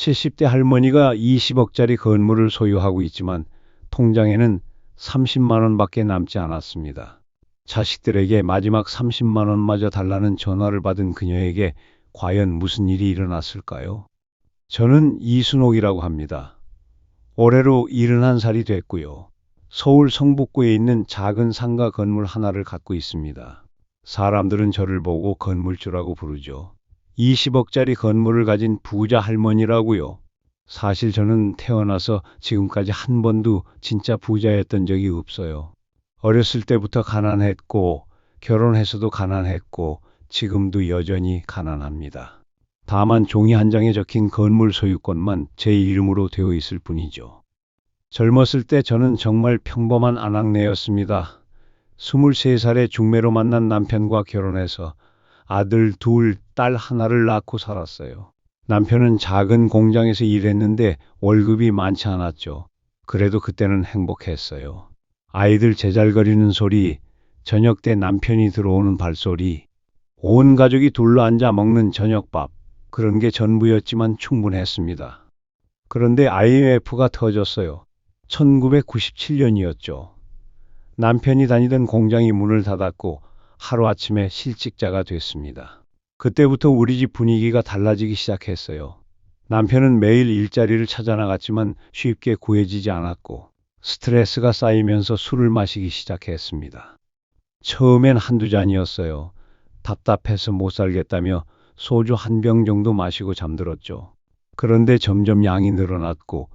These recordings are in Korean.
70대 할머니가 20억짜리 건물을 소유하고 있지만 통장에는 30만 원밖에 남지 않았습니다. 자식들에게 마지막 30만 원마저 달라는 전화를 받은 그녀에게 과연 무슨 일이 일어났을까요? 저는 이순옥이라고 합니다. 올해로 71살이 됐고요. 서울 성북구에 있는 작은 상가 건물 하나를 갖고 있습니다. 사람들은 저를 보고 건물주라고 부르죠. 20억짜리 건물을 가진 부자 할머니라고요. 사실 저는 태어나서 지금까지 한 번도 진짜 부자였던 적이 없어요. 어렸을 때부터 가난했고, 결혼해서도 가난했고, 지금도 여전히 가난합니다. 다만 종이 한 장에 적힌 건물 소유권만 제 이름으로 되어 있을 뿐이죠. 젊었을 때 저는 정말 평범한 아낙네였습니다. 23살에 중매로 만난 남편과 결혼해서 아들 둘, 딸 하나를 낳고 살았어요. 남편은 작은 공장에서 일했는데 월급이 많지 않았죠. 그래도 그때는 행복했어요. 아이들 제잘거리는 소리, 저녁 때 남편이 들어오는 발소리, 온 가족이 둘러앉아 먹는 저녁밥, 그런 게 전부였지만 충분했습니다. 그런데 IMF가 터졌어요. 1997년이었죠. 남편이 다니던 공장이 문을 닫았고 하루아침에 실직자가 됐습니다. 그때부터 우리 집 분위기가 달라지기 시작했어요. 남편은 매일 일자리를 찾아 나갔지만 쉽게 구해지지 않았고 스트레스가 쌓이면서 술을 마시기 시작했습니다. 처음엔 한두 잔이었어요. 답답해서 못 살겠다며 소주 한 병 정도 마시고 잠들었죠. 그런데 점점 양이 늘어났고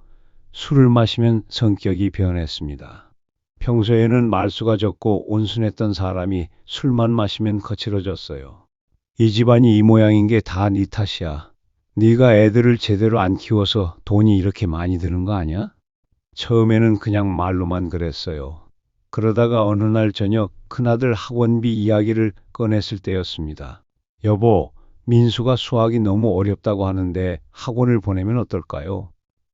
술을 마시면 성격이 변했습니다. 평소에는 말수가 적고 온순했던 사람이 술만 마시면 거칠어졌어요. 이 집안이 이 모양인 게 다 네 탓이야. 네가 애들을 제대로 안 키워서 돈이 이렇게 많이 드는 거 아니야? 처음에는 그냥 말로만 그랬어요. 그러다가 어느 날 저녁 큰아들 학원비 이야기를 꺼냈을 때였습니다. 여보, 민수가 수학이 너무 어렵다고 하는데 학원을 보내면 어떨까요?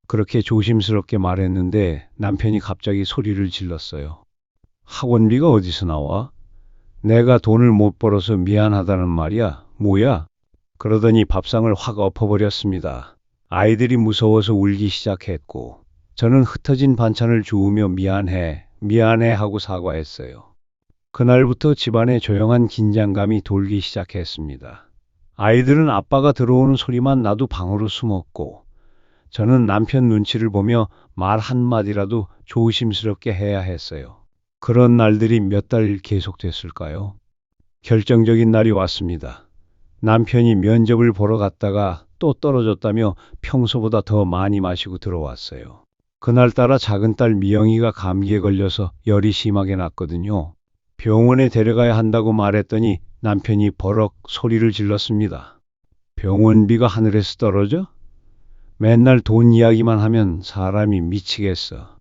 그렇게 조심스럽게 말했는데 남편이 갑자기 소리를 질렀어요. 학원비가 어디서 나와? 내가 돈을 못 벌어서 미안하다는 말이야. 뭐야? 그러더니 밥상을 확 엎어버렸습니다. 아이들이 무서워서 울기 시작했고 저는 흩어진 반찬을 주우며 미안해, 미안해 하고 사과했어요. 그날부터 집안에 조용한 긴장감이 돌기 시작했습니다. 아이들은 아빠가 들어오는 소리만 나도 방으로 숨었고 저는 남편 눈치를 보며 말 한마디라도 조심스럽게 해야 했어요. 그런 날들이 몇 달 계속됐을까요? 결정적인 날이 왔습니다. 남편이 면접을 보러 갔다가 또 떨어졌다며 평소보다 더 많이 마시고 들어왔어요. 그날따라 작은 딸 미영이가 감기에 걸려서 열이 심하게 났거든요. 병원에 데려가야 한다고 말했더니 남편이 버럭 소리를 질렀습니다. 병원비가 하늘에서 떨어져? 맨날 돈 이야기만 하면 사람이 미치겠어.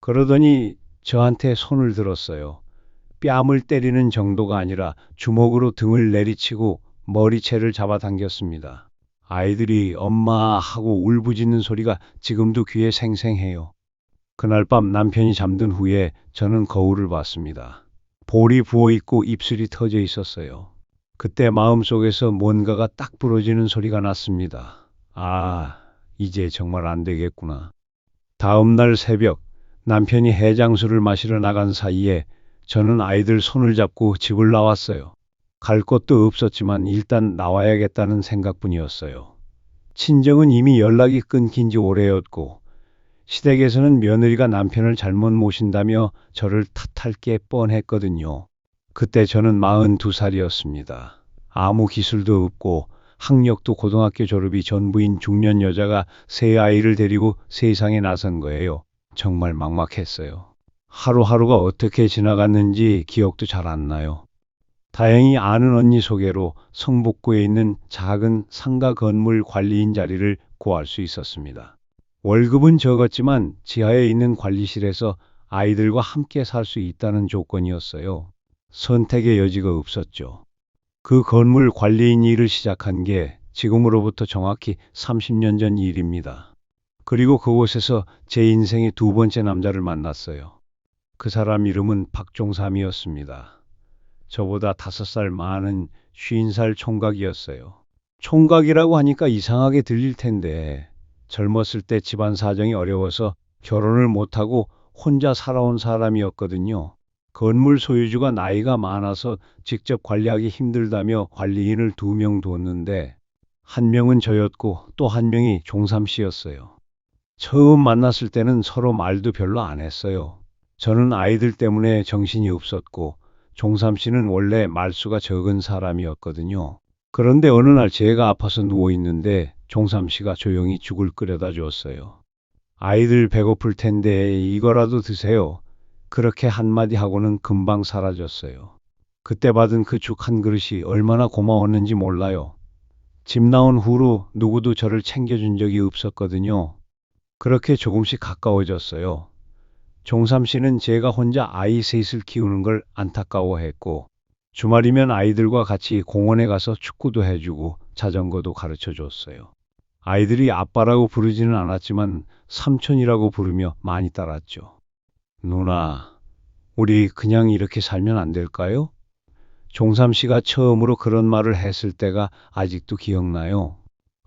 그러더니 저한테 손을 들었어요. 뺨을 때리는 정도가 아니라 주먹으로 등을 내리치고 머리채를 잡아당겼습니다. 아이들이 엄마 하고 울부짖는 소리가 지금도 귀에 생생해요. 그날 밤 남편이 잠든 후에 저는 거울을 봤습니다. 볼이 부어있고 입술이 터져 있었어요. 그때 마음속에서 뭔가가 딱 부러지는 소리가 났습니다. 아, 이제 정말 안 되겠구나. 다음 날 새벽 남편이 해장술을 마시러 나간 사이에 저는 아이들 손을 잡고 집을 나왔어요. 갈 곳도 없었지만 일단 나와야겠다는 생각뿐이었어요. 친정은 이미 연락이 끊긴 지 오래였고 시댁에서는 며느리가 남편을 잘못 모신다며 저를 탓할 게 뻔했거든요. 그때 저는 42살이었습니다. 아무 기술도 없고 학력도 고등학교 졸업이 전부인 중년 여자가 세 아이를 데리고 세상에 나선 거예요. 정말 막막했어요. 하루하루가 어떻게 지나갔는지 기억도 잘 안 나요. 다행히 아는 언니 소개로 성북구에 있는 작은 상가 건물 관리인 자리를 구할 수 있었습니다. 월급은 적었지만 지하에 있는 관리실에서 아이들과 함께 살 수 있다는 조건이었어요. 선택의 여지가 없었죠. 그 건물 관리인 일을 시작한 게 지금으로부터 정확히 30년 전 일입니다. 그리고 그곳에서 제 인생의 두 번째 남자를 만났어요. 그 사람 이름은 박종삼이었습니다. 저보다 5살 많은 50살 총각이었어요. 총각이라고 하니까 이상하게 들릴 텐데 젊었을 때 집안 사정이 어려워서 결혼을 못하고 혼자 살아온 사람이었거든요. 건물 소유주가 나이가 많아서 직접 관리하기 힘들다며 관리인을 2명 뒀는데 한 명은 저였고 또 한 명이 종삼 씨였어요. 처음 만났을 때는 서로 말도 별로 안 했어요. 저는 아이들 때문에 정신이 없었고 종삼 씨는 원래 말수가 적은 사람이었거든요. 그런데 어느 날 제가 아파서 누워 있는데 종삼 씨가 조용히 죽을 끓여다 줬어요. 아이들 배고플 텐데 이거라도 드세요. 그렇게 한마디 하고는 금방 사라졌어요. 그때 받은 그 죽 한 그릇이 얼마나 고마웠는지 몰라요. 집 나온 후로 누구도 저를 챙겨준 적이 없었거든요. 그렇게 조금씩 가까워졌어요. 종삼 씨는 제가 혼자 아이 셋을 키우는 걸 안타까워했고, 주말이면 아이들과 같이 공원에 가서 축구도 해주고 자전거도 가르쳐 줬어요. 아이들이 아빠라고 부르지는 않았지만 삼촌이라고 부르며 많이 따랐죠. 누나, 우리 그냥 이렇게 살면 안 될까요? 종삼 씨가 처음으로 그런 말을 했을 때가 아직도 기억나요.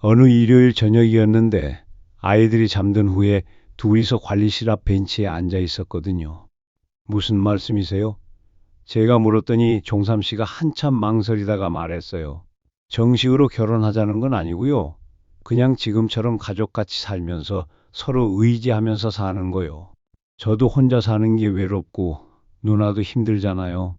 어느 일요일 저녁이었는데 아이들이 잠든 후에 둘이서 관리실 앞 벤치에 앉아 있었거든요. 무슨 말씀이세요? 제가 물었더니 종삼 씨가 한참 망설이다가 말했어요. 정식으로 결혼하자는 건 아니고요. 그냥 지금처럼 가족같이 살면서 서로 의지하면서 사는 거요. 저도 혼자 사는 게 외롭고 누나도 힘들잖아요.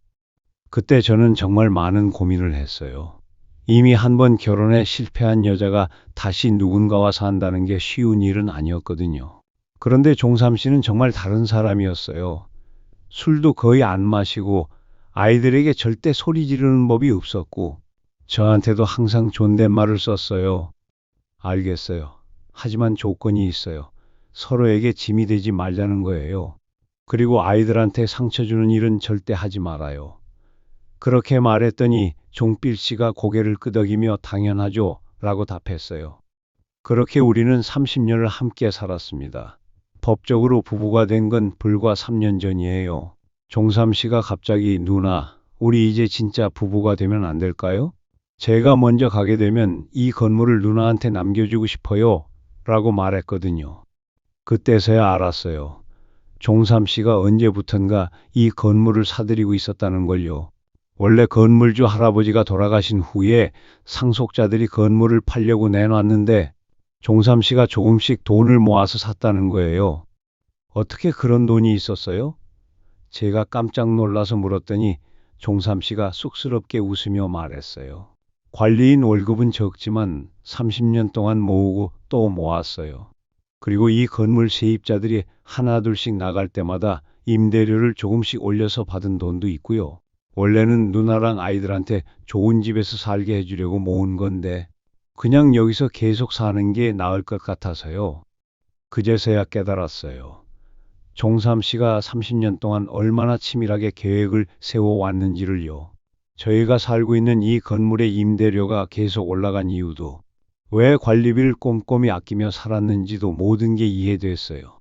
그때 저는 정말 많은 고민을 했어요. 이미 한 번 결혼에 실패한 여자가 다시 누군가와 산다는 게 쉬운 일은 아니었거든요. 그런데 종삼 씨는 정말 다른 사람이었어요. 술도 거의 안 마시고 아이들에게 절대 소리 지르는 법이 없었고 저한테도 항상 존댓말을 썼어요. 알겠어요. 하지만 조건이 있어요. 서로에게 짐이 되지 말자는 거예요. 그리고 아이들한테 상처 주는 일은 절대 하지 말아요. 그렇게 말했더니 종필 씨가 고개를 끄덕이며 당연하죠. 라고 답했어요. 그렇게 우리는 30년을 함께 살았습니다. 법적으로 부부가 된 건 불과 3년 전이에요. 종삼 씨가 갑자기 누나, 우리 이제 진짜 부부가 되면 안 될까요? 제가 먼저 가게 되면 이 건물을 누나한테 남겨주고 싶어요. 라고 말했거든요. 그때서야 알았어요. 종삼 씨가 언제부턴가 이 건물을 사들이고 있었다는 걸요. 원래 건물주 할아버지가 돌아가신 후에 상속자들이 건물을 팔려고 내놨는데 종삼 씨가 조금씩 돈을 모아서 샀다는 거예요. 어떻게 그런 돈이 있었어요? 제가 깜짝 놀라서 물었더니 종삼 씨가 쑥스럽게 웃으며 말했어요. 관리인 월급은 적지만 30년 동안 모으고 또 모았어요. 그리고 이 건물 세입자들이 하나둘씩 나갈 때마다 임대료를 조금씩 올려서 받은 돈도 있고요. 원래는 누나랑 아이들한테 좋은 집에서 살게 해주려고 모은 건데 그냥 여기서 계속 사는 게 나을 것 같아서요. 그제서야 깨달았어요. 종삼 씨가 30년 동안 얼마나 치밀하게 계획을 세워왔는지를요. 저희가 살고 있는 이 건물의 임대료가 계속 올라간 이유도, 왜 관리비를 꼼꼼히 아끼며 살았는지도 모든 게 이해됐어요.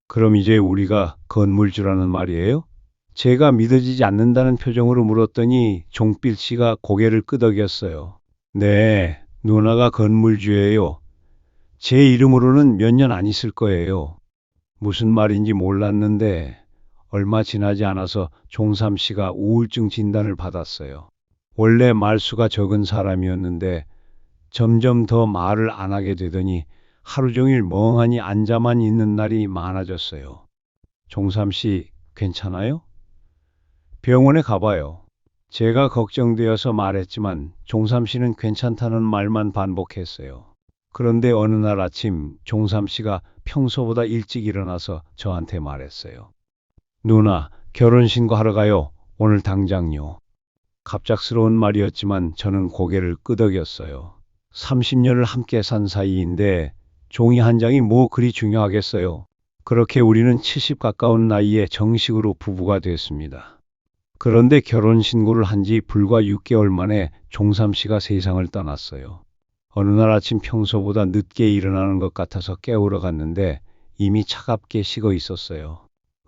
그럼 이제 우리가 건물주라는 말이에요? 제가 믿어지지 않는다는 표정으로 물었더니 종필 씨가 고개를 끄덕였어요. 네, 누나가 건물주예요. 제 이름으로는 몇 년 안 있을 거예요. 무슨 말인지 몰랐는데 얼마 지나지 않아서 종삼 씨가 우울증 진단을 받았어요. 원래 말수가 적은 사람이었는데 점점 더 말을 안 하게 되더니 하루 종일 멍하니 앉아만 있는 날이 많아졌어요. 종삼 씨 괜찮아요? 병원에 가봐요. 제가 걱정되어서 말했지만 종삼 씨는 괜찮다는 말만 반복했어요. 그런데 어느 날 아침 종삼 씨가 평소보다 일찍 일어나서 저한테 말했어요. 누나, 결혼신고하러 가요. 오늘 당장요. 갑작스러운 말이었지만 저는 고개를 끄덕였어요. 30년을 함께 산 사이인데 종이 한 장이 뭐 그리 중요하겠어요. 그렇게 우리는 70 가까운 나이에 정식으로 부부가 됐습니다. 그런데 결혼신고를 한 지 불과 6개월 만에 종삼 씨가 세상을 떠났어요. 어느 날 아침 평소보다 늦게 일어나는 것 같아서 깨우러 갔는데 이미 차갑게 식어 있었어요.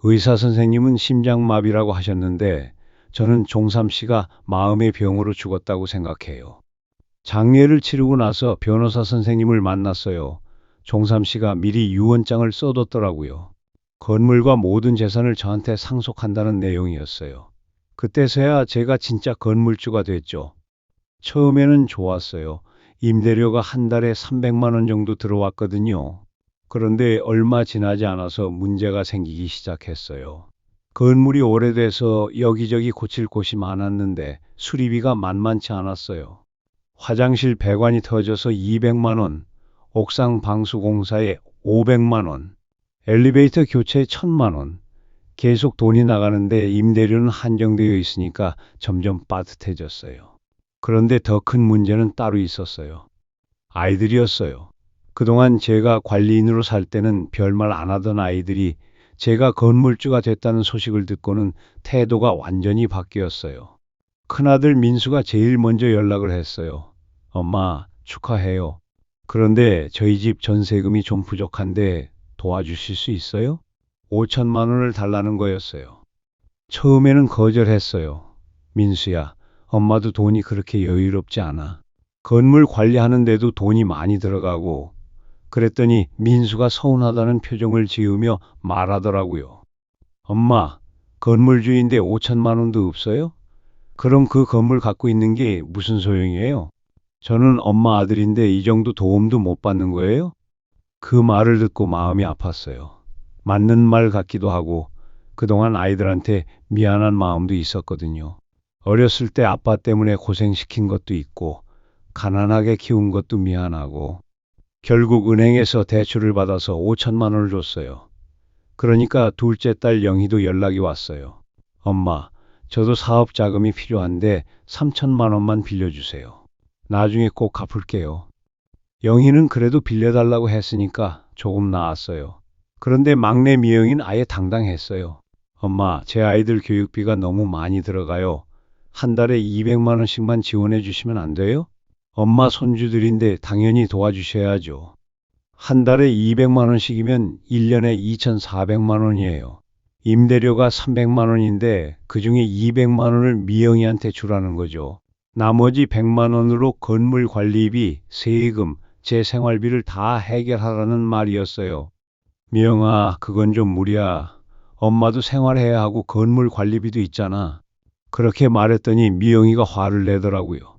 의사 선생님은 심장마비라고 하셨는데 저는 종삼 씨가 마음의 병으로 죽었다고 생각해요. 장례를 치르고 나서 변호사 선생님을 만났어요. 종삼 씨가 미리 유언장을 써뒀더라고요. 건물과 모든 재산을 저한테 상속한다는 내용이었어요. 그때서야 제가 진짜 건물주가 됐죠. 처음에는 좋았어요. 임대료가 한 달에 300만 원 정도 들어왔거든요. 그런데 얼마 지나지 않아서 문제가 생기기 시작했어요. 건물이 오래돼서 여기저기 고칠 곳이 많았는데 수리비가 만만치 않았어요. 화장실 배관이 터져서 200만 원, 옥상 방수 공사에 500만 원, 엘리베이터 교체에 1000만 원. 계속 돈이 나가는데 임대료는 한정되어 있으니까 점점 빠듯해졌어요. 그런데 더 큰 문제는 따로 있었어요. 아이들이었어요. 그동안 제가 관리인으로 살 때는 별말 안 하던 아이들이 제가 건물주가 됐다는 소식을 듣고는 태도가 완전히 바뀌었어요. 큰아들 민수가 제일 먼저 연락을 했어요. 엄마, 축하해요. 그런데 저희 집 전세금이 좀 부족한데 도와주실 수 있어요? 5천만 원을 달라는 거였어요. 처음에는 거절했어요. 민수야, 엄마도 돈이 그렇게 여유롭지 않아. 건물 관리하는데도 돈이 많이 들어가고, 그랬더니 민수가 서운하다는 표정을 지으며 말하더라고요. 엄마, 건물주인데 5천만 원도 없어요? 그럼 그 건물 갖고 있는 게 무슨 소용이에요? 저는 엄마 아들인데 이 정도 도움도 못 받는 거예요? 그 말을 듣고 마음이 아팠어요. 맞는 말 같기도 하고, 그동안 아이들한테 미안한 마음도 있었거든요. 어렸을 때 아빠 때문에 고생시킨 것도 있고, 가난하게 키운 것도 미안하고, 결국 은행에서 대출을 받아서 5천만 원을 줬어요. 그러니까 둘째 딸 영희도 연락이 왔어요. 엄마, 저도 사업 자금이 필요한데 3천만 원만 빌려주세요. 나중에 꼭 갚을게요. 영희는 그래도 빌려달라고 했으니까 조금 나았어요. 그런데 막내 미영이는 아예 당당했어요. 엄마, 제 아이들 교육비가 너무 많이 들어가요. 한 달에 200만 원씩만 지원해 주시면 안 돼요? 엄마 손주들인데 당연히 도와주셔야죠. 한 달에 200만 원씩이면 1년에 2,400만 원이에요. 임대료가 300만 원인데 그중에 200만 원을 미영이한테 주라는 거죠. 나머지 100만 원으로 건물 관리비, 세금, 제 생활비를 다 해결하라는 말이었어요. 미영아, 그건 좀 무리야. 엄마도 생활해야 하고 건물 관리비도 있잖아. 그렇게 말했더니 미영이가 화를 내더라고요.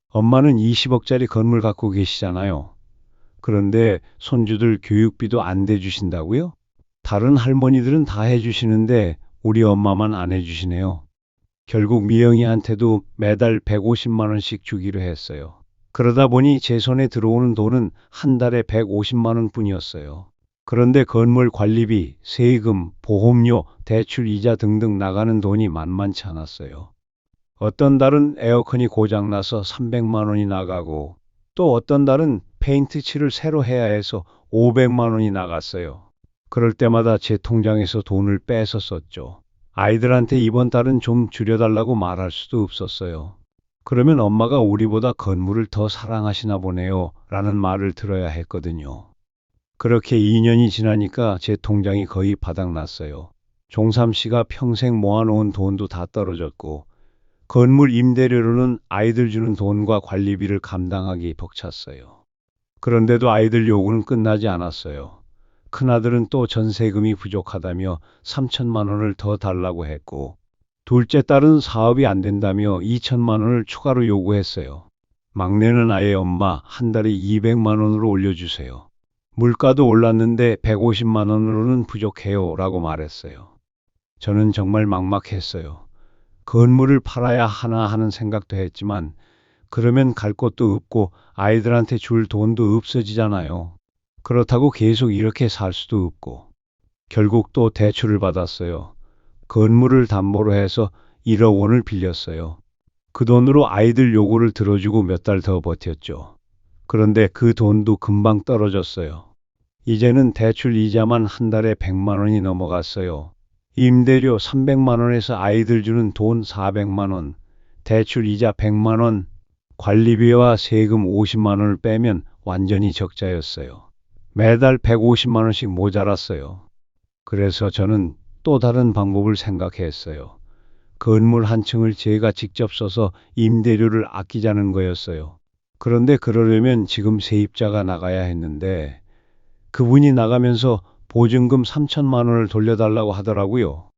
엄마는 20억짜리 건물 갖고 계시잖아요. 그런데 손주들 교육비도 안 대주신다고요? 다른 할머니들은 다 해주시는데 우리 엄마만 안 해주시네요. 결국 미영이한테도 매달 150만 원씩 주기로 했어요. 그러다 보니 제 손에 들어오는 돈은 한 달에 150만 원 뿐이었어요. 그런데 건물 관리비, 세금, 보험료, 대출 이자 등등 나가는 돈이 만만치 않았어요. 어떤 달은 에어컨이 고장나서 300만 원이 나가고 또 어떤 달은 페인트 칠을 새로 해야 해서 500만 원이 나갔어요. 그럴 때마다 제 통장에서 돈을 빼서 썼죠. 아이들한테 이번 달은 좀 줄여달라고 말할 수도 없었어요. 그러면 엄마가 우리보다 건물을 더 사랑하시나 보네요. 라는 말을 들어야 했거든요. 그렇게 2년이 지나니까 제 통장이 거의 바닥났어요. 종삼 씨가 평생 모아놓은 돈도 다 떨어졌고, 건물 임대료로는 아이들 주는 돈과 관리비를 감당하기 벅찼어요. 그런데도 아이들 요구는 끝나지 않았어요. 큰아들은 또 전세금이 부족하다며 3천만 원을 더 달라고 했고, 둘째 딸은 사업이 안 된다며 2천만 원을 추가로 요구했어요. 막내는 아예 엄마 한 달에 200만 원으로 올려주세요. 물가도 올랐는데 150만 원으로는 부족해요 라고 말했어요. 저는 정말 막막했어요. 건물을 팔아야 하나 하는 생각도 했지만 그러면 갈 곳도 없고 아이들한테 줄 돈도 없어지잖아요. 그렇다고 계속 이렇게 살 수도 없고 결국 또 대출을 받았어요. 건물을 담보로 해서 1억 원을 빌렸어요. 그 돈으로 아이들 요구를 들어주고 몇 달 더 버텼죠. 그런데 그 돈도 금방 떨어졌어요. 이제는 대출 이자만 한 달에 100만 원이 넘어갔어요. 임대료 300만 원에서 아이들 주는 돈 400만 원, 대출 이자 100만 원, 관리비와 세금 50만 원을 빼면 완전히 적자였어요. 매달 150만 원씩 모자랐어요. 그래서 저는 또 다른 방법을 생각했어요. 건물 한 층을 제가 직접 써서 임대료를 아끼자는 거였어요. 그런데 그러려면 지금 세입자가 나가야 했는데 그분이 나가면서 보증금 3천만 원을 돌려달라고 하더라고요.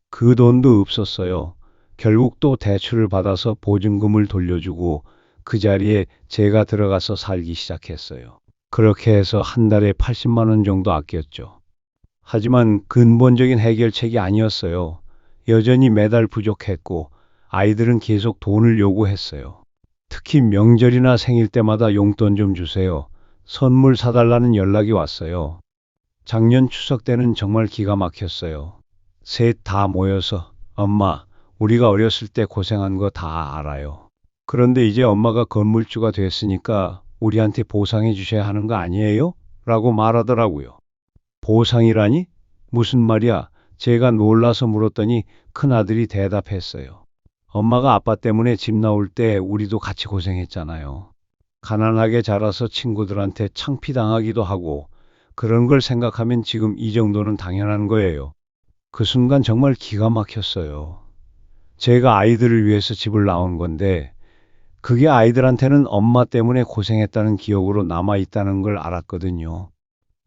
그 돈도 없었어요. 결국 또 대출을 받아서 보증금을 돌려주고 그 자리에 제가 들어가서 살기 시작했어요. 그렇게 해서 한 달에 80만 원 정도 아꼈죠. 하지만 근본적인 해결책이 아니었어요. 여전히 매달 부족했고 아이들은 계속 돈을 요구했어요. 특히 명절이나 생일 때마다 용돈 좀 주세요. 선물 사달라는 연락이 왔어요. 작년 추석 때는 정말 기가 막혔어요. 셋 다 모여서 엄마, 우리가 어렸을 때 고생한 거 다 알아요. 그런데 이제 엄마가 건물주가 됐으니까 우리한테 보상해 주셔야 하는 거 아니에요? 라고 말하더라고요. 보상이라니? 무슨 말이야? 제가 놀라서 물었더니 큰아들이 대답했어요. 엄마가 아빠 때문에 집 나올 때 우리도 같이 고생했잖아요. 가난하게 자라서 친구들한테 창피당하기도 하고 그런 걸 생각하면 지금 이 정도는 당연한 거예요. 그 순간 정말 기가 막혔어요. 제가 아이들을 위해서 집을 나온 건데 그게 아이들한테는 엄마 때문에 고생했다는 기억으로 남아있다는 걸 알았거든요.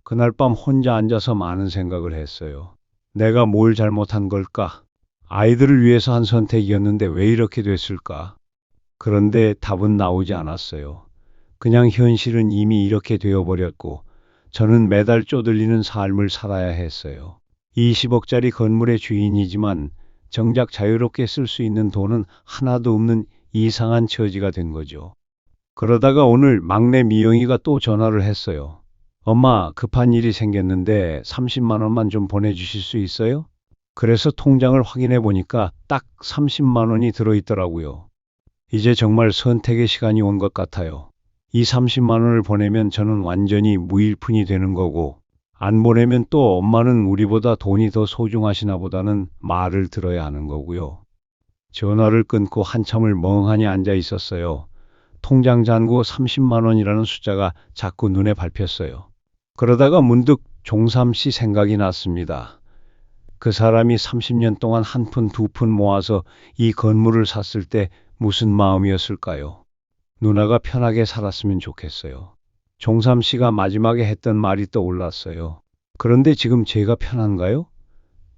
그날 밤 혼자 앉아서 많은 생각을 했어요. 내가 뭘 잘못한 걸까? 아이들을 위해서 한 선택이었는데 왜 이렇게 됐을까? 그런데 답은 나오지 않았어요. 그냥 현실은 이미 이렇게 되어버렸고 저는 매달 쪼들리는 삶을 살아야 했어요. 20억짜리 건물의 주인이지만 정작 자유롭게 쓸 수 있는 돈은 하나도 없는 이상한 처지가 된 거죠. 그러다가 오늘 막내 미영이가 또 전화를 했어요. 엄마, 급한 일이 생겼는데 30만 원만 좀 보내주실 수 있어요? 그래서 통장을 확인해 보니까 딱 30만 원이 들어있더라고요. 이제 정말 선택의 시간이 온 것 같아요. 이 30만 원을 보내면 저는 완전히 무일푼이 되는 거고, 안 보내면 또 엄마는 우리보다 돈이 더 소중하시나 보다는 말을 들어야 하는 거고요. 전화를 끊고 한참을 멍하니 앉아 있었어요. 통장 잔고 30만 원이라는 숫자가 자꾸 눈에 밟혔어요. 그러다가 문득 종삼 씨 생각이 났습니다. 그 사람이 30년 동안 한 푼 두 푼 모아서 이 건물을 샀을 때 무슨 마음이었을까요? 누나가 편하게 살았으면 좋겠어요. 종삼 씨가 마지막에 했던 말이 떠올랐어요. 그런데 지금 제가 편한가요?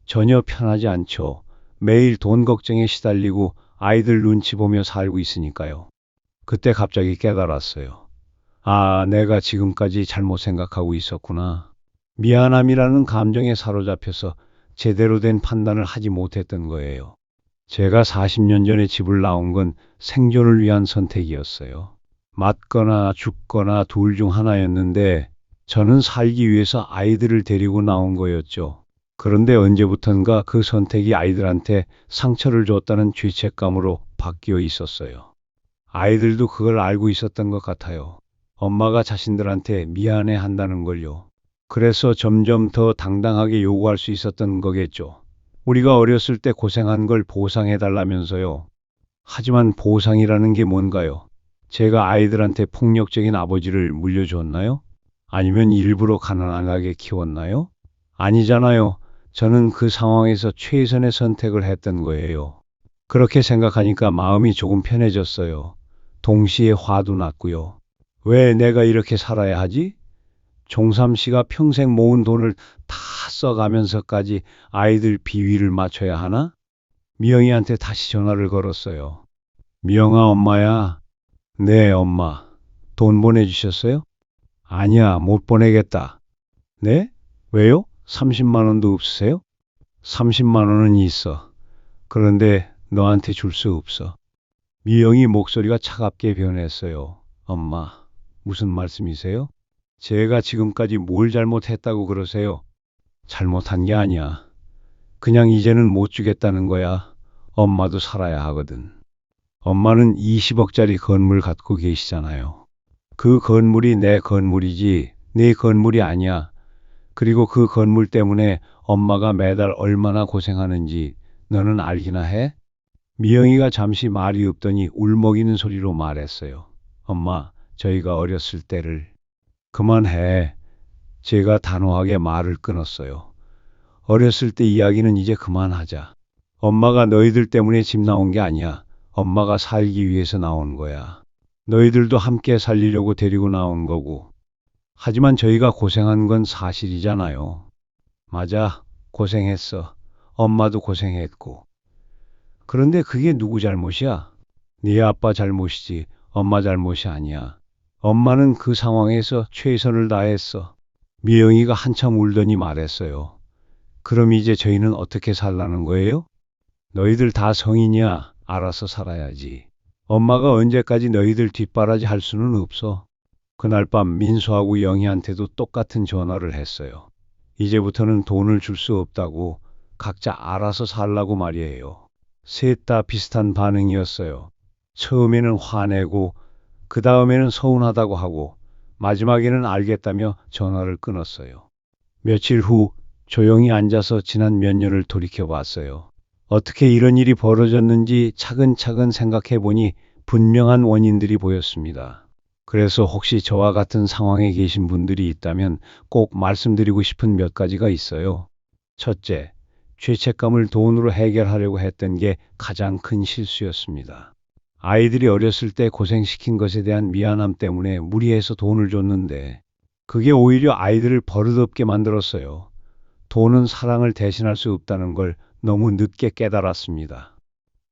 전혀 편하지 않죠. 매일 돈 걱정에 시달리고 아이들 눈치 보며 살고 있으니까요. 그때 갑자기 깨달았어요. 아, 내가 지금까지 잘못 생각하고 있었구나. 미안함이라는 감정에 사로잡혀서 제대로 된 판단을 하지 못했던 거예요. 제가 40년 전에 집을 나온 건 생존을 위한 선택이었어요. 맞거나 죽거나 둘 중 하나였는데 저는 살기 위해서 아이들을 데리고 나온 거였죠. 그런데 언제부턴가 그 선택이 아이들한테 상처를 줬다는 죄책감으로 바뀌어 있었어요. 아이들도 그걸 알고 있었던 것 같아요. 엄마가 자신들한테 미안해 한다는 걸요. 그래서 점점 더 당당하게 요구할 수 있었던 거겠죠. 우리가 어렸을 때 고생한 걸 보상해달라면서요. 하지만 보상이라는 게 뭔가요? 제가 아이들한테 폭력적인 아버지를 물려줬나요? 아니면 일부러 가난하게 키웠나요? 아니잖아요. 저는 그 상황에서 최선의 선택을 했던 거예요. 그렇게 생각하니까 마음이 조금 편해졌어요. 동시에 화도 났고요. 왜 내가 이렇게 살아야 하지? 종삼 씨가 평생 모은 돈을 다 써가면서까지 아이들 비위를 맞춰야 하나? 미영이한테 다시 전화를 걸었어요. 미영아, 엄마야. 네, 엄마. 돈 보내주셨어요? 아니야, 못 보내겠다. 네? 왜요? 30만 원도 없으세요? 30만 원은 있어. 그런데 너한테 줄 수 없어. 미영이 목소리가 차갑게 변했어요. 엄마, 무슨 말씀이세요? 제가 지금까지 뭘 잘못했다고 그러세요? 잘못한 게 아니야. 그냥 이제는 못 주겠다는 거야. 엄마도 살아야 하거든. 엄마는 20억짜리 건물 갖고 계시잖아요. 그 건물이 내 건물이지 네 건물이 아니야. 그리고 그 건물 때문에 엄마가 매달 얼마나 고생하는지 너는 알기나 해? 미영이가 잠시 말이 없더니 울먹이는 소리로 말했어요. 엄마, 저희가 어렸을 때를. 그만해. 제가 단호하게 말을 끊었어요. 어렸을 때 이야기는 이제 그만하자. 엄마가 너희들 때문에 집 나온 게 아니야. 엄마가 살기 위해서 나온 거야. 너희들도 함께 살리려고 데리고 나온 거고. 하지만 저희가 고생한 건 사실이잖아요. 맞아, 고생했어. 엄마도 고생했고. 그런데 그게 누구 잘못이야? 네 아빠 잘못이지, 엄마 잘못이 아니야. 엄마는 그 상황에서 최선을 다했어. 미영이가 한참 울더니 말했어요. 그럼 이제 저희는 어떻게 살라는 거예요? 너희들 다 성인이야. 알아서 살아야지. 엄마가 언제까지 너희들 뒷바라지 할 수는 없어. 그날 밤 민수하고 영희한테도 똑같은 전화를 했어요. 이제부터는 돈을 줄 수 없다고 각자 알아서 살라고 말이에요. 셋 다 비슷한 반응이었어요. 처음에는 화내고 그 다음에는 서운하다고 하고 마지막에는 알겠다며 전화를 끊었어요. 며칠 후 조용히 앉아서 지난 몇 년을 돌이켜 봤어요. 어떻게 이런 일이 벌어졌는지 차근차근 생각해 보니 분명한 원인들이 보였습니다. 그래서 혹시 저와 같은 상황에 계신 분들이 있다면 꼭 말씀드리고 싶은 몇 가지가 있어요. 첫째, 죄책감을 돈으로 해결하려고 했던 게 가장 큰 실수였습니다. 아이들이 어렸을 때 고생시킨 것에 대한 미안함 때문에 무리해서 돈을 줬는데 그게 오히려 아이들을 버릇없게 만들었어요. 돈은 사랑을 대신할 수 없다는 걸 너무 늦게 깨달았습니다.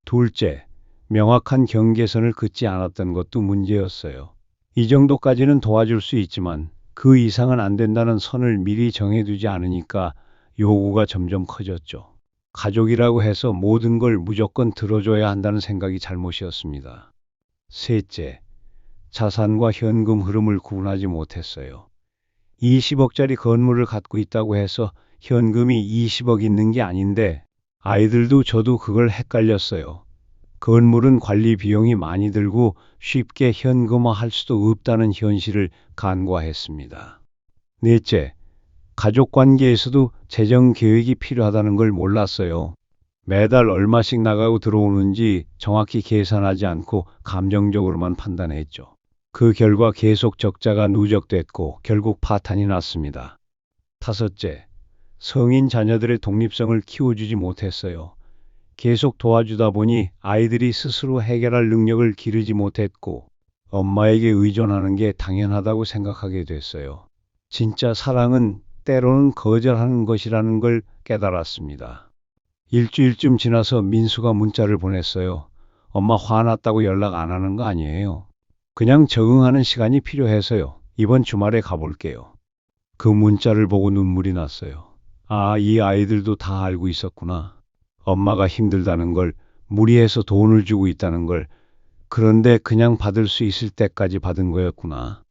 둘째, 명확한 경계선을 긋지 않았던 것도 문제였어요. 이 정도까지는 도와줄 수 있지만 그 이상은 안 된다는 선을 미리 정해두지 않으니까 요구가 점점 커졌죠. 가족이라고 해서 모든 걸 무조건 들어줘야 한다는 생각이 잘못이었습니다. 셋째, 자산과 현금 흐름을 구분하지 못했어요. 20억짜리 건물을 갖고 있다고 해서 현금이 20억 있는 게 아닌데 아이들도 저도 그걸 헷갈렸어요. 건물은 관리 비용이 많이 들고 쉽게 현금화할 수도 없다는 현실을 간과했습니다. 넷째, 가족 관계에서도 재정 계획이 필요하다는 걸 몰랐어요. 매달 얼마씩 나가고 들어오는지 정확히 계산하지 않고 감정적으로만 판단했죠. 그 결과 계속 적자가 누적됐고 결국 파탄이 났습니다. 다섯째, 성인 자녀들의 독립성을 키워주지 못했어요. 계속 도와주다 보니 아이들이 스스로 해결할 능력을 기르지 못했고 엄마에게 의존하는 게 당연하다고 생각하게 됐어요. 진짜 사랑은 때로는 거절하는 것이라는 걸 깨달았습니다. 일주일쯤 지나서 민수가 문자를 보냈어요. 엄마 화났다고 연락 안 하는 거 아니에요. 그냥 적응하는 시간이 필요해서요. 이번 주말에 가볼게요. 그 문자를 보고 눈물이 났어요. 아, 이 아이들도 다 알고 있었구나. 엄마가 힘들다는 걸, 무리해서 돈을 주고 있다는 걸, 그런데 그냥 받을 수 있을 때까지 받은 거였구나.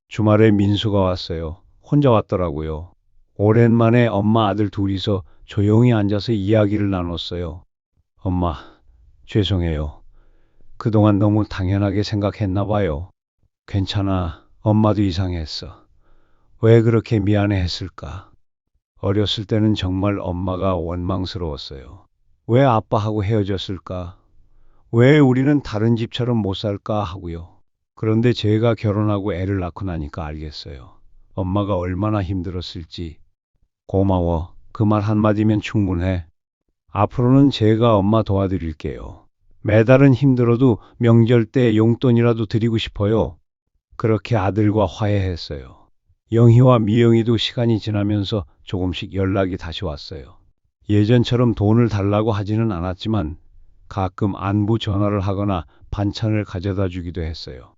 주말에 민수가 왔어요. 혼자 왔더라고요. 오랜만에 엄마 아들 둘이서 조용히 앉아서 이야기를 나눴어요. 엄마, 죄송해요. 그동안 너무 당연하게 생각했나 봐요. 괜찮아. 엄마도 이상했어. 왜 그렇게 미안해 했을까? 어렸을 때는 정말 엄마가 원망스러웠어요. 왜 아빠하고 헤어졌을까? 왜 우리는 다른 집처럼 못 살까 하고요. 그런데 제가 결혼하고 애를 낳고 나니까 알겠어요. 엄마가 얼마나 힘들었을지. 고마워. 그 말 한마디면 충분해. 앞으로는 제가 엄마 도와드릴게요. 매달은 힘들어도 명절 때 용돈이라도 드리고 싶어요. 그렇게 아들과 화해했어요. 영희와 미영이도 시간이 지나면서 조금씩 연락이 다시 왔어요. 예전처럼 돈을 달라고 하지는 않았지만 가끔 안부 전화를 하거나 반찬을 가져다 주기도 했어요.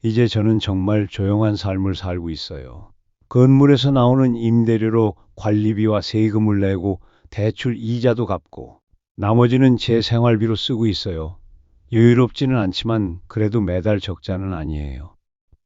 이제 저는 정말 조용한 삶을 살고 있어요. 건물에서 나오는 임대료로 관리비와 세금을 내고 대출 이자도 갚고 나머지는 제 생활비로 쓰고 있어요. 여유롭지는 않지만 그래도 매달 적자는 아니에요.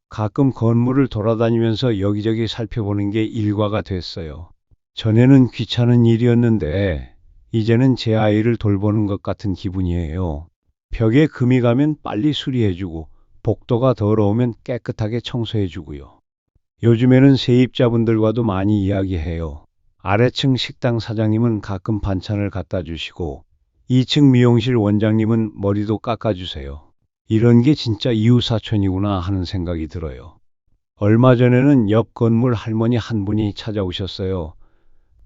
가끔 건물을 돌아다니면서 여기저기 살펴보는 게 일과가 됐어요. 전에는 귀찮은 일이었는데 이제는 제 아이를 돌보는 것 같은 기분이에요. 벽에 금이 가면 빨리 수리해주고 복도가 더러우면 깨끗하게 청소해주고요. 요즘에는 세입자분들과도 많이 이야기해요. 아래층 식당 사장님은 가끔 반찬을 갖다 주시고 2층 미용실 원장님은 머리도 깎아주세요. 이런 게 진짜 이웃사촌이구나 하는 생각이 들어요. 얼마 전에는 옆 건물 할머니 한 분이 찾아오셨어요.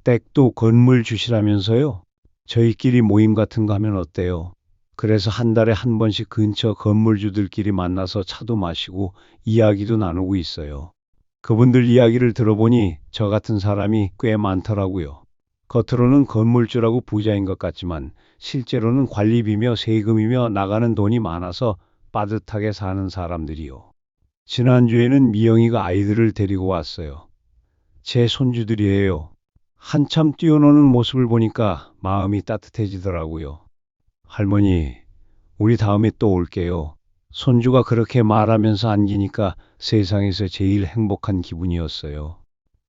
댁도 건물 주시라면서요? 저희끼리 모임 같은 거 하면 어때요? 그래서 한 달에 한 번씩 근처 건물주들끼리 만나서 차도 마시고 이야기도 나누고 있어요. 그분들 이야기를 들어보니 저 같은 사람이 꽤 많더라고요. 겉으로는 건물주라고 부자인 것 같지만 실제로는 관리비며 세금이며 나가는 돈이 많아서 빠듯하게 사는 사람들이요. 지난주에는 미영이가 아이들을 데리고 왔어요. 제 손주들이에요. 한참 뛰어노는 모습을 보니까 마음이 따뜻해지더라고요. 할머니, 우리 다음에 또 올게요. 손주가 그렇게 말하면서 안기니까 세상에서 제일 행복한 기분이었어요.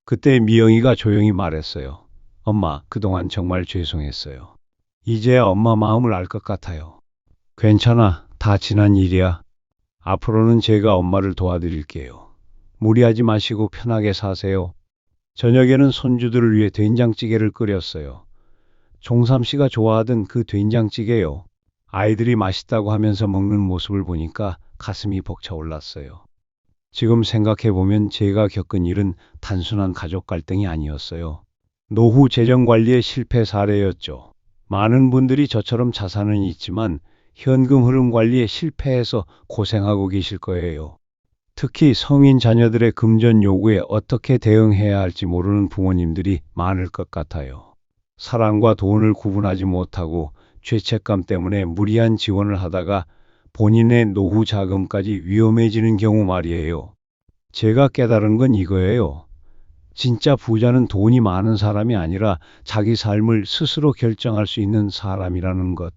그때 미영이가 조용히 말했어요. 엄마, 그동안 정말 죄송했어요. 이제야 엄마 마음을 알 것 같아요. 괜찮아, 다 지난 일이야. 앞으로는 제가 엄마를 도와드릴게요. 무리하지 마시고 편하게 사세요. 저녁에는 손주들을 위해 된장찌개를 끓였어요. 종삼 씨가 좋아하던 그 된장찌개요. 아이들이 맛있다고 하면서 먹는 모습을 보니까 가슴이 벅차올랐어요. 지금 생각해보면 제가 겪은 일은 단순한 가족 갈등이 아니었어요. 노후 재정 관리의 실패 사례였죠. 많은 분들이 저처럼 자산은 있지만 현금 흐름 관리에 실패해서 고생하고 계실 거예요. 특히 성인 자녀들의 금전 요구에 어떻게 대응해야 할지 모르는 부모님들이 많을 것 같아요. 사랑과 돈을 구분하지 못하고 죄책감 때문에 무리한 지원을 하다가 본인의 노후 자금까지 위험해지는 경우 말이에요. 제가 깨달은 건 이거예요. 진짜 부자는 돈이 많은 사람이 아니라 자기 삶을 스스로 결정할 수 있는 사람이라는 것.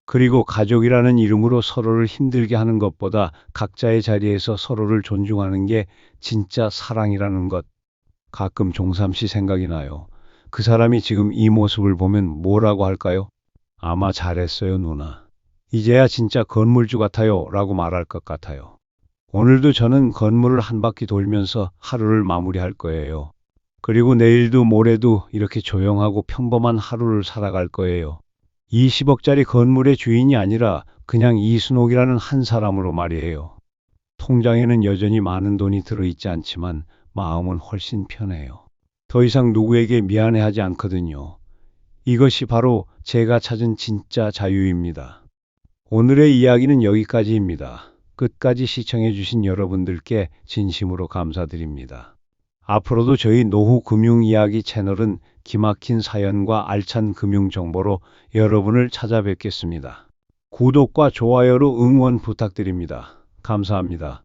그리고 가족이라는 이름으로 서로를 힘들게 하는 것보다 각자의 자리에서 서로를 존중하는 게 진짜 사랑이라는 것. 가끔 종삼 씨 생각이 나요. 그 사람이 지금 이 모습을 보면 뭐라고 할까요? 아마 잘했어요, 누나. 이제야 진짜 건물주 같아요, 라고 말할 것 같아요. 오늘도 저는 건물을 한 바퀴 돌면서 하루를 마무리할 거예요. 그리고 내일도 모레도 이렇게 조용하고 평범한 하루를 살아갈 거예요. 20억짜리 건물의 주인이 아니라 그냥 이순옥이라는 한 사람으로 말이에요. 통장에는 여전히 많은 돈이 들어있지 않지만 마음은 훨씬 편해요. 더 이상 누구에게 미안해하지 않거든요. 이것이 바로 제가 찾은 진짜 자유입니다. 오늘의 이야기는 여기까지입니다. 끝까지 시청해주신 여러분들께 진심으로 감사드립니다. 앞으로도 저희 노후 금융 이야기 채널은 기막힌 사연과 알찬 금융 정보로 여러분을 찾아뵙겠습니다. 구독과 좋아요로 응원 부탁드립니다. 감사합니다.